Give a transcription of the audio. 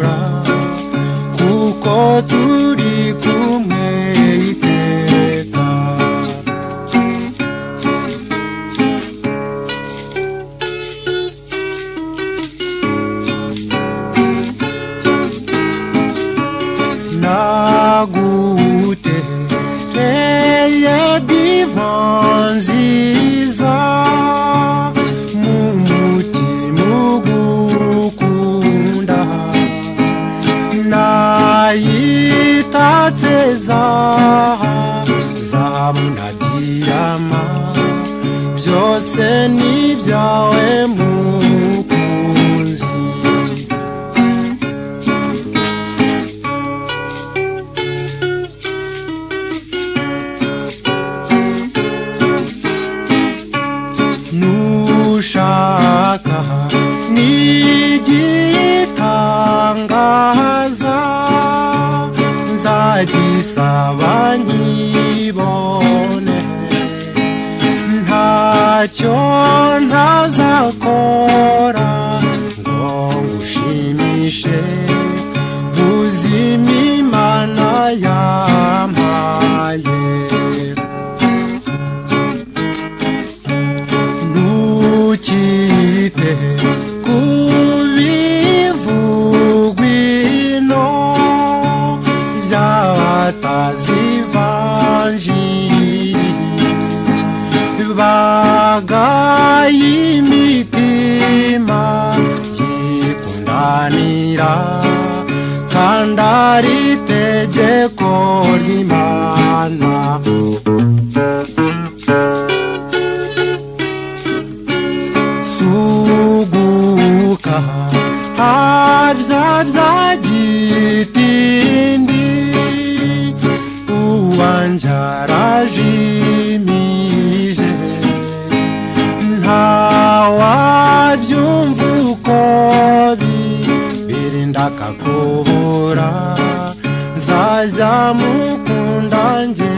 kubura kuko turi kumwe iteka. Nagutekeye divan nziza mu mutima ugukunda, nayitatse zahabu na diyama, byose ni ibyawe mukunzi. Nushaka n'igitangaza nzagisaba nkibone, ntacyo ntazakora ngo ngushimishe, buzima Imana yampaye. Ntukite kubivugwa ino by'abatazi ivanjiri, bagaye imitima yikundanira, kandi ari itegeko ry'Imana. Suguka habya byagitindi, uwanjarajimije, ntawabyumva uko birinda kakubura, nzajya mukunda nge